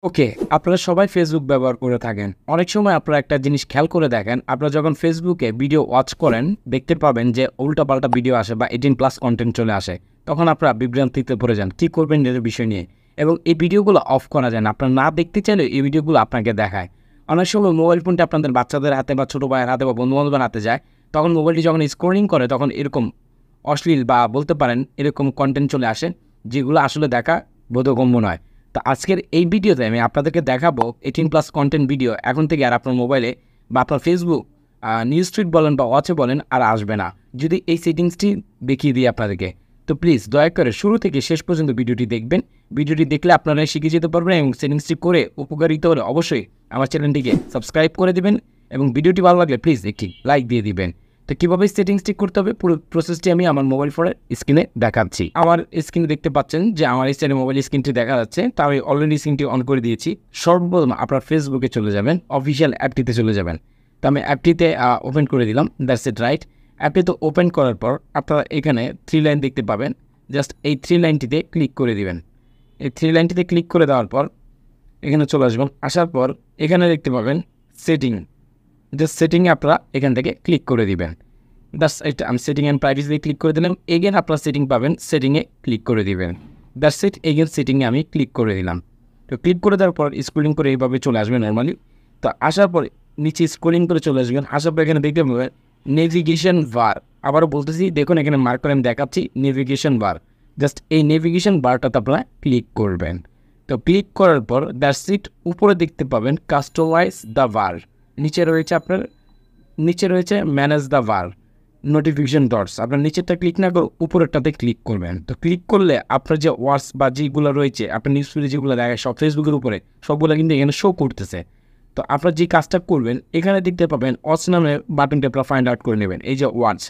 ওকে, আপনারা সবাই ফেসবুক ব্যবহার করে থাকেন। অনেক সময় আপনারা একটা জিনিস খেয়াল করে দেখেন, আপনারা যখন ফেসবুকে ভিডিও ওয়াচ করেন, দেখতে পাবেন যে উল্টাপাল্টা ভিডিও আসে বা 18+ কন্টেন্ট চলে আসে। তখন আপনারা বিভ্রান্তিতে পড়ে যান, কী করবেন এর বিষয় নিয়ে। এবং এই ভিডিওগুলো অফ করা যায় না, আপনারা না দেখতে চাইলে এই ভিডিওগুলো আপনাকে দেখায়। অনেক সময় মোবাইল ফোনটা আপনাদের বাচ্চাদের হাতে বা ছোটো ভাইয়ের হাতে বা বন্ধুবান্ধবের হাতে যায়, তখন মোবাইলটি যখন স্ক্রলিং করে তখন এরকম অশ্লীল বা বলতে পারেন এরকম কন্টেন্ট চলে আসে, যেগুলো আসলে দেখা বোধগম্য নয়। তো আজকের এই ভিডিওতে আমি আপনাদেরকে দেখাবো 18+ কন্টেন্ট ভিডিও এখন থেকে আর আপনার মোবাইলে বা আপনার ফেসবুক নিউজ ফিড বলেন বা ওয়াচে বলেন আর আসবে না, যদি এই সেটিংসটি দেখিয়ে দিই আপনাদেরকে। তো প্লিজ দয়া করে শুরু থেকে শেষ পর্যন্ত ভিডিওটি দেখবেন। ভিডিওটি দেখলে আপনারা শিখে যেতে পারবেন এবং সেটিংসটি করে উপকারিত হলে অবশ্যই আমার চ্যানেলটিকে সাবস্ক্রাইব করে দেবেন এবং ভিডিওটি ভালো লাগলে প্লিজ একটি লাইক দিয়ে দিবেন। তো কীভাবে সেটিংস ঠিক করতে হবে পুরো প্রসেসটি আমি আমার মোবাইল ফোনের স্ক্রিনে দেখাচ্ছি। আমার স্ক্রিনে দেখতে পাচ্ছেন যে আমার এই সাইডে মোবাইল স্ক্রিনটি দেখা যাচ্ছে, তা আমি অলরেডি স্ক্রিনটি অন করে দিয়েছি। সর্বপ্রথম আপনার ফেসবুকে চলে যাবেন, অফিসিয়াল অ্যাপটিতে চলে যাবেন। তো আমি অ্যাপটিতে ওপেন করে দিলাম, দ্যাটস ইট রাইট। অ্যাপটিতে ওপেন করার পর আপনারা এখানে 3 লাইন দেখতে পাবেন, জাস্ট এই 3 লাইনটিতে ক্লিক করে দিবেন। এই 3 লাইনটিতে ক্লিক করে দেওয়ার পর এখানে চলে আসবেন। আসার পর এখানে দেখতে পাবেন সেটিং, জাস্ট সেটিংয়ে আপনারা এখান থেকে ক্লিক করে দিবেন। দ্যাটস ইট, আমি সেটিং অ্যান্ড প্রাইভেসিতে ক্লিক করে দিলাম। এগেন আপনারা সেটিং পাবেন, সেটিংয়ে ক্লিক করে দিবেন। দ্যাটস ইট, এগেন সেটিংয়ে আমি ক্লিক করে দিলাম। তো ক্লিক করে দেওয়ার পর স্ক্রলিং করে এইভাবে চলে আসবে নর্মালি। তো আসার পরে নিচে স্ক্রলিং করে চলে আসবেন। আসার পর এখানে দেখতে পাবেন নেভিগেশন বার। আবারও বলতেছি, দেখুন এখানে মার্ক করে আমি দেখাচ্ছি নেভিগেশন বার। জাস্ট এই নেভিগেশন বারটাতে আপনারা ক্লিক করবেন। তো ক্লিক করার পর দ্যাটস ইট, উপরে দেখতে পাবেন কাস্টমাইজ দ্য বার। নিচে রয়েছে manage the bar, notification dots. আপনার নিচেরটা ক্লিক না করে উপরেরটাতে ক্লিক করবেন। তো ক্লিক করলে আপনার যে ওয়াটস বা যেগুলো রয়েছে আপনার নিউজ ফিডে যেগুলো দেখায় সব ফেসবুকের উপরে সবগুলো কিন্তু এখানে শো করতেছে। তো আপনার যে কাজটা করবেন, এখানে দেখতে পাবেন ওয়াটস নামে বাটনটি আপনারা ফাইন্ড আউট করে নেবেন। এই যে ওয়াটস,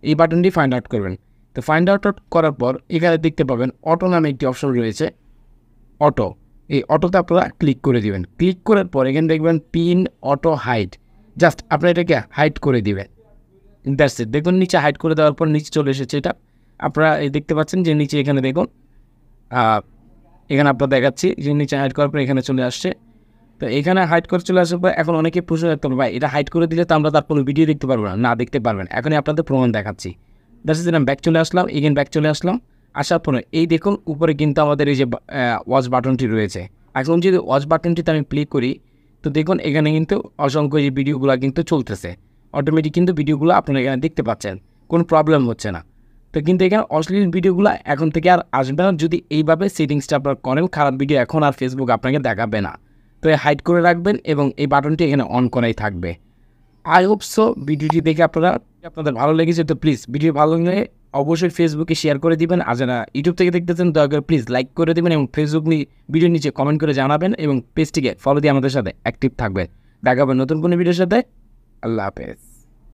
এই বাটনটি ফাইন্ড আউট করবেন। তো ফাইন্ড আউট করার পর এখানে দেখতে পাবেন অটো নামে একটি অপশন রয়েছে, অটো। এই অটোতে আপনারা ক্লিক করে দিবেন। ক্লিক করার পর এখানে দেখবেন পিন অটো হাইড, জাস্ট আপনারা এটাকে হাইড করে দিবেন। দ্যাটস ইট, দেখুন নিচে হাইড করে দেওয়ার পর নিচে চলে এসেছে। এটা আপনারা দেখতে পাচ্ছেন যে নিচে এখানে দেখুন, এখানে আপনারা দেখাচ্ছি যে নিচে হাইড করার পর এখানে চলে আসছে। তো এখানে হাইড করে চলে আসার পর এখন অনেকে প্রশ্ন রাখতে পারবে, ভাই এটা হাইড করে দিলে তো আমরা তার কোনো ভিডিও দেখতে পারবো না। না, দেখতে পারবেন, এখনই আপনাদের প্রমাণ দেখাচ্ছি। দ্যাটস ইট, আমি ব্যাক চলে আসলাম, এগেন ব্যাক চলে আসলাম। আসার পরে এই দেখুন উপরে কিন্তু আমাদের এই যে ওয়াচ বাটনটি রয়েছে। এখন যদি ওয়াচ বাটনটিতে আমি ক্লিক করি, তো দেখুন এখানে কিন্তু অসংখ্য এই ভিডিওগুলো কিন্তু চলতেছে অটোমেটিক, কিন্তু ভিডিওগুলো আপনারা এখানে দেখতে পাচ্ছেন, কোনো প্রবলেম হচ্ছে না। তো কিন্তু এখানে অশ্লীল ভিডিওগুলো এখন থেকে আর আসবে না যদি এইভাবে সেটিংসটা আপনারা করেন। খারাপ ভিডিও এখন আর ফেসবুক আপনাকে দেখাবে না। তো হাইড করে রাখবেন এবং এই বাটনটি এখানে অন করাই থাকবে। আই হোপ সো ভিডিওটি দেখে আপনাদের ভালো লেগেছে। তো প্লিজ ভিডিও ভালো লাগলে অবশ্যই ফেসবুকে শেয়ার করে দিবেন। আর যারা ইউটিউব থেকে দেখতেছেন দয়া করে প্লিজ লাইক করে দেবেন এবং ফেসবুক ভিডিওর নিচে কমেন্ট করে জানাবেন এবং পেজটিকে ফলো দিয়ে আমাদের সাথে অ্যাক্টিভ থাকবেন। দেখা হবে নতুন কোনো ভিডিওর সাথে। আল্লাহ হাফেজ।